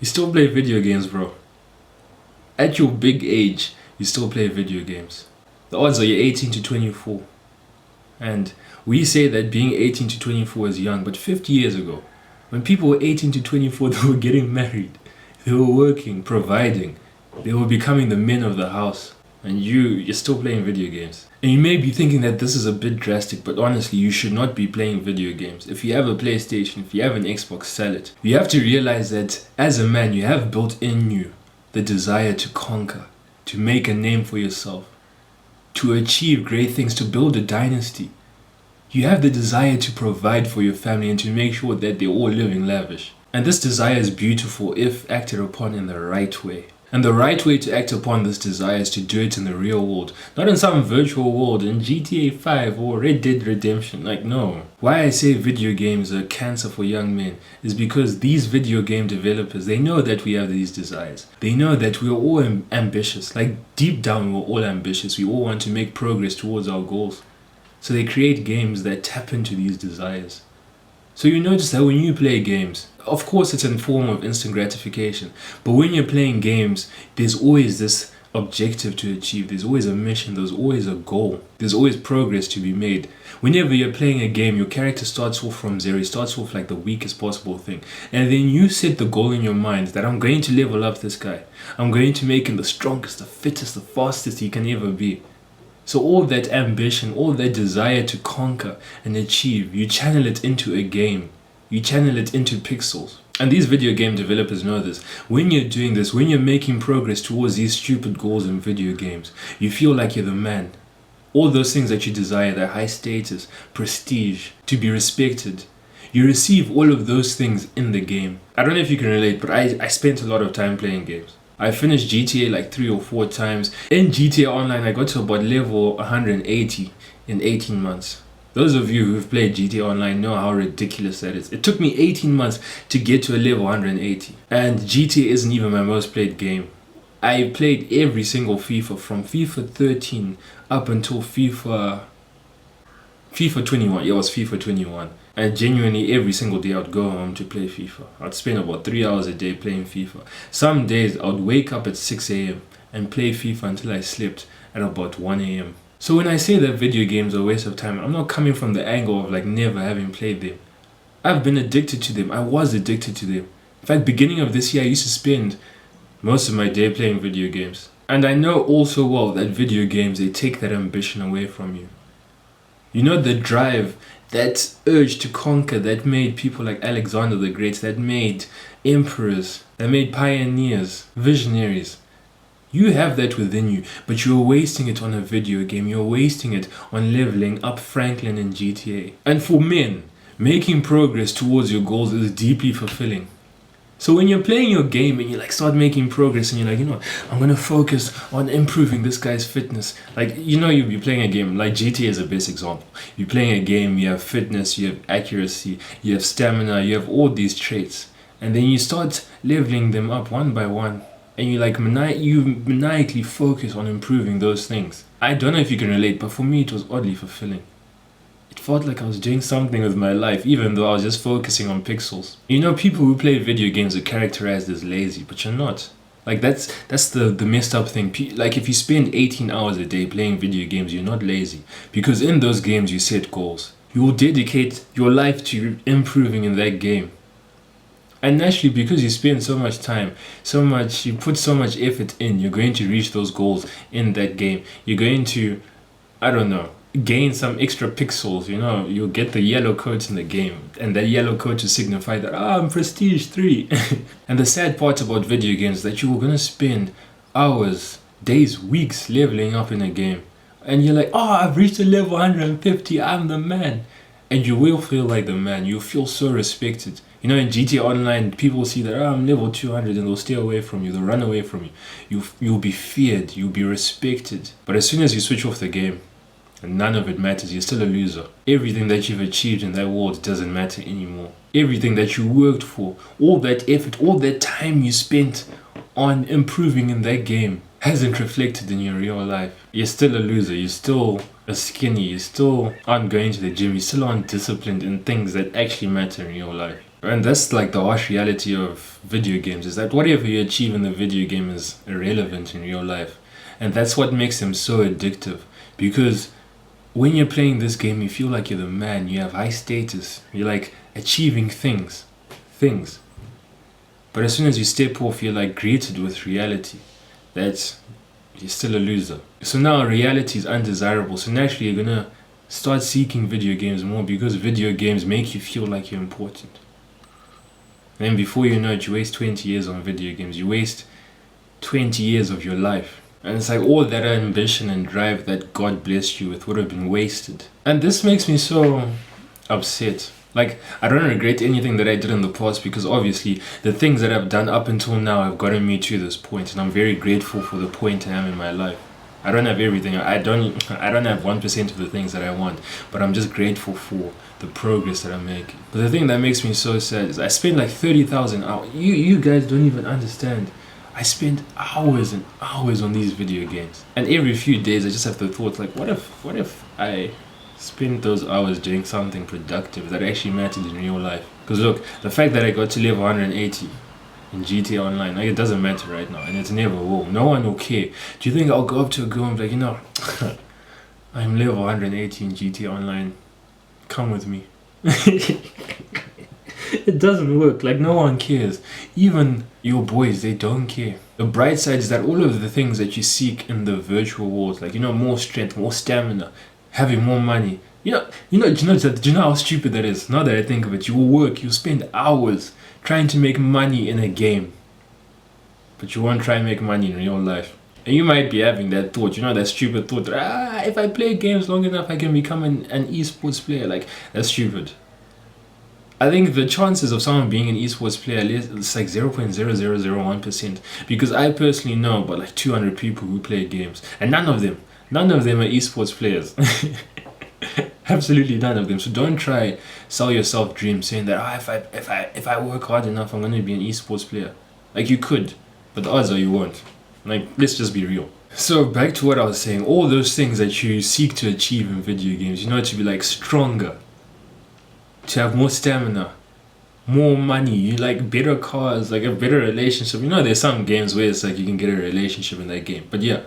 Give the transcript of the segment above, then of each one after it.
You still play video games, bro. At your big age, you still play video games. The odds are you're 18 to 24. And we say that being 18 to 24 is young, but 50 years ago, when people were 18 to 24, they were getting married. They were working, providing. They were becoming the men of the house. And you're still playing video games. And you may be thinking that this is a bit drastic, but honestly, you should not be playing video games. If you have a PlayStation, if you have an Xbox, sell it. You have to realize that as a man, you have built in you the desire to conquer, to make a name for yourself, to achieve great things, to build a dynasty. You have the desire to provide for your family and to make sure that they're all living lavish. And this desire is beautiful if acted upon in the right way. And the right way to act upon this desire is to do it in the real world. Not in some virtual world in GTA 5 or Red Dead Redemption. Like, no. Why I say video games are cancer for young men is because these video game developers, they know that we have these desires. They know that we're all ambitious. Like, deep down, we're all ambitious. We all want to make progress towards our goals. So they create games that tap into these desires. So you notice that when you play games, of course it's in form of instant gratification, but when you're playing games, there's always this objective to achieve, there's always a mission, there's always a goal, there's always progress to be made. Whenever you're playing a game, your character starts off from zero, he starts off like the weakest possible thing, and then you set the goal in your mind that I'm going to level up this guy, I'm going to make him the strongest, the fittest, the fastest he can ever be. So all that ambition, all that desire to conquer and achieve, you channel it into a game. You channel it into pixels. And these video game developers know this. When you're doing this, when you're making progress towards these stupid goals in video games, you feel like you're the man. All those things that you desire, that high status, prestige, to be respected, you receive all of those things in the game. I don't know if you can relate, but I spent a lot of time playing games. I finished GTA like 3 or 4 times. In GTA Online, I got to about level 180 in 18 months. Those of you who've played GTA Online know how ridiculous that is. It took me 18 months to get to a level 180. And GTA isn't even my most played game. I played every single FIFA from FIFA 13 up until FIFA 21. Yeah, it was FIFA 21. And genuinely every single day I'd go home to play FIFA. I'd spend about 3 hours a day playing FIFA. Some days I'd wake up at 6 a.m. and play FIFA until I slept at about 1 a.m. So when I say that video games are a waste of time, I'm not coming from the angle of like never having played them. I've been addicted to them. I was addicted to them. In fact, beginning of this year I used to spend most of my day playing video games. And I know also well that video games, they take that ambition away from you. You know, the drive, that urge to conquer that made people like Alexander the Great, that made emperors, that made pioneers, visionaries. You have that within you, but you're wasting it on a video game. You're wasting it on leveling up Franklin in GTA. And for men, making progress towards your goals is deeply fulfilling. So when you're playing your game and you like start making progress and you're like, you know, I'm gonna focus on improving this guy's fitness. Like, you know, you'll be playing a game, like GTA is the best example. You're playing a game, you have fitness, you have accuracy, you have stamina, you have all these traits. And then you start leveling them up one by one. And you like maniacally focus on improving those things. I don't know if you can relate, but for me it was oddly fulfilling. It felt like I was doing something with my life, even though I was just focusing on pixels. You know, people who play video games are characterized as lazy, but you're not. Like, that's the messed up thing. Like, if you spend 18 hours a day playing video games, you're not lazy. Because in those games, you set goals. You will dedicate your life to improving in that game. And naturally, because you spend so much time, you put so much effort in, you're going to reach those goals in that game. You're going to, I don't know, gain some extra pixels, you know, you'll get the yellow codes in the game, and that yellow code to signify that I'm prestige 3. And the sad part about video games is that you're gonna spend hours, days, weeks leveling up in a game, and you're like, oh, I've reached a level 150, I'm the man. And you will feel like the man, you'll feel so respected. You know, in GTA Online, people see that, I'm level 200, and they'll stay away from you, they'll run away from you. You'll be feared, you'll be respected. But as soon as you switch off the game, and none of it matters, you're still a loser. Everything that you've achieved in that world doesn't matter anymore. Everything that you worked for, all that effort, all that time you spent on improving in that game hasn't reflected in your real life. You're still a loser, you're still a skinny, you still aren't going to the gym, you still aren't disciplined in things that actually matter in your life. And that's like the harsh reality of video games, is that whatever you achieve in the video game is irrelevant in real life. And that's what makes them so addictive. Because when you're playing this game, you feel like you're the man, you have high status, you're like achieving things. But as soon as you step off, you're like greeted with reality. That you're still a loser. So now reality is undesirable. So naturally you're gonna start seeking video games more because video games make you feel like you're important. And then before you know it, you waste 20 years on video games. You waste 20 years of your life. And it's like all that ambition and drive that God blessed you with would have been wasted. And this makes me so upset. Like, I don't regret anything that I did in the past because obviously the things that I've done up until now have gotten me to this point, and I'm very grateful for the point I am in my life. I don't have everything. I don't have 1% of the things that I want, but I'm just grateful for the progress that I'm making. But the thing that makes me so sad is I spend like 30,000 hours. You guys don't even understand. I spend hours and hours on these video games, and every few days I just have the thought like, what if I spend those hours doing something productive that actually mattered in real life? Because look, the fact that I got to level 180 in GTA Online, like, it doesn't matter right now, and it never will. No one will care. Do you think I'll go up to a girl and be like, you know, I'm level 180 in GTA Online, come with me? It doesn't work. Like, no one cares. Even your boys, they don't care. The bright side is that all of the things that you seek in the virtual world, like, you know, more strength, more stamina, having more money, do you know how stupid that is? Now that I think of it, you will work, you spend hours trying to make money in a game, but you won't try and make money in real life. And you might be having that thought, that stupid thought that, if I play games long enough, I can become an esports player. Like, that's stupid. I think the chances of someone being an esports player is like 0.0001%, because I personally know about like 200 people who play games, and none of them are esports players. Absolutely none of them. So don't try sell yourself dreams saying that if I work hard enough, I'm going to be an esports player. Like, you could, but the odds are you won't. Like, let's just be real. So back to what I was saying, all those things that you seek to achieve in video games, to be like stronger, to have more stamina, more money, you like better cars, like a better relationship. There's some games where it's like you can get a relationship in that game. But yeah,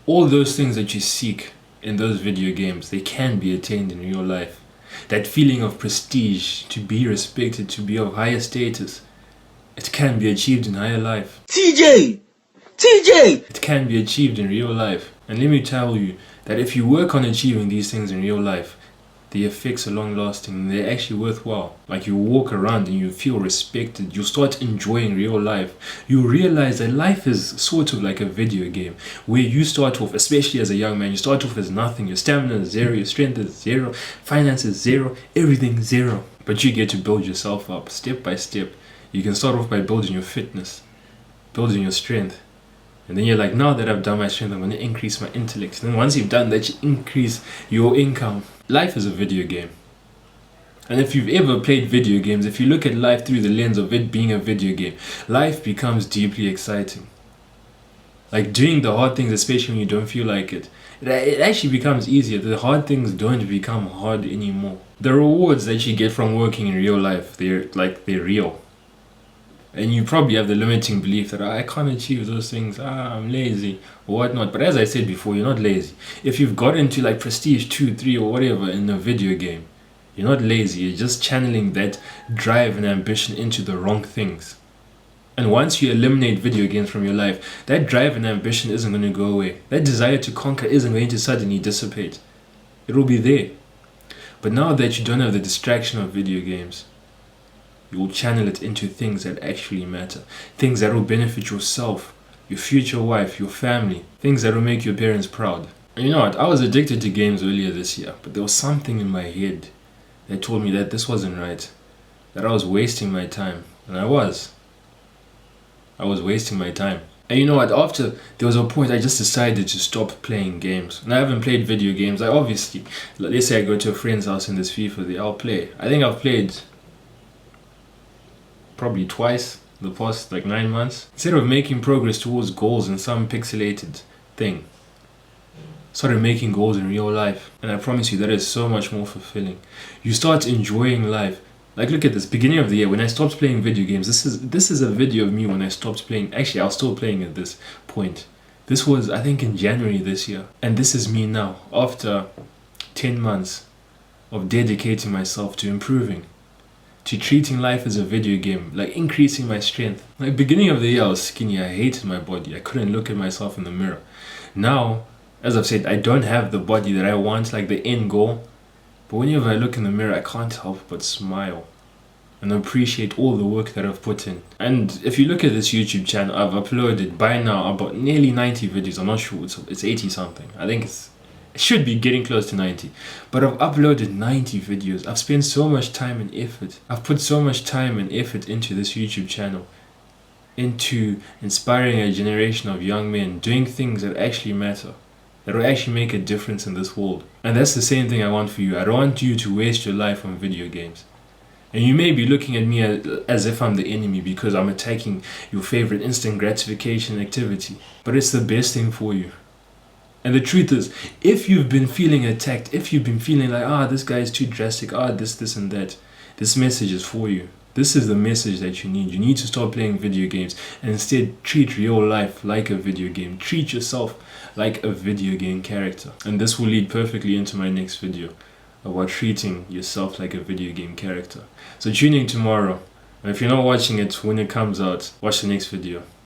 all those things that you seek in those video games, they can be attained in real life. That feeling of prestige, to be respected, to be of higher status, it can be achieved in higher life. TJ! It can be achieved in real life. And let me tell you that if you work on achieving these things in real life, the effects are long lasting and they're actually worthwhile. Like, you walk around and you feel respected, you start enjoying real life. You realize that life is sort of like a video game where you start off, especially as a young man, you start off as nothing. Your stamina is zero, your strength is zero, finances zero, everything zero. But you get to build yourself up step by step. You can start off by building your fitness, building your strength. And then you're like, now that I've done my strength, I'm going to increase my intellect. And then once you've done that, you increase your income. Life is a video game. And if you've ever played video games, if you look at life through the lens of it being a video game, life becomes deeply exciting. Like, doing the hard things, especially when you don't feel like it, it actually becomes easier. The hard things don't become hard anymore. The rewards that you get from working in real life, they're real. And you probably have the limiting belief that I can't achieve those things, I'm lazy or whatnot. But as I said before, you're not lazy. If you've got into like prestige 2, 3 or whatever in a video game, you're not lazy. You're just channeling that drive and ambition into the wrong things. And once you eliminate video games from your life, that drive and ambition isn't going to go away. That desire to conquer isn't going to suddenly dissipate. It will be there. But now that you don't have the distraction of video games, you will channel it into things that actually matter. Things that will benefit yourself, your future wife, your family. Things that will make your parents proud. And you know what? I was addicted to games earlier this year, but there was something in my head that told me that this wasn't right. That I was wasting my time. And I was wasting my time. And you know what? After there was a point I just decided to stop playing games. And I haven't played video games. I obviously, let's say I go to a friend's house in this FIFA day, I'll play. I think I've played probably twice the past 9 months. Instead of making progress towards goals in some pixelated thing, started making goals in real life. And I promise you that is so much more fulfilling. You start enjoying life. Like, look at this, beginning of the year when I stopped playing video games. This is a video of me when I stopped playing. Actually, I was still playing at this point. This was, I think, in January this year, and this is me now after 10 months of dedicating myself to improving, to treating life as a video game, like increasing my strength. Like, beginning of the year I was skinny, I hated my body, I couldn't look at myself in the mirror. Now, as I've said, I don't have the body that I want, like the end goal, but whenever I look in the mirror I can't help but smile and appreciate all the work that I've put in. And if you look at this YouTube channel, I've uploaded by now about nearly 90 videos. I'm not sure, it's 80 something. I think it should be getting close to 90. But I've uploaded 90 videos. I've spent so much time and effort. I've put so much time and effort into this YouTube channel, into inspiring a generation of young men doing things that actually matter, that will actually make a difference in this world. And that's the same thing I want for you. I don't want you to waste your life on video games. And you may be looking at me as if I'm the enemy because I'm attacking your favorite instant gratification activity. But it's the best thing for you. And the truth is, if you've been feeling attacked, if you've been feeling like, this guy is too drastic, this and that, this message is for you. This is the message that you need. You need to stop playing video games and instead treat real life like a video game. Treat yourself like a video game character. And this will lead perfectly into my next video about treating yourself like a video game character. So tune in tomorrow. And if you're not watching it when it comes out, watch the next video.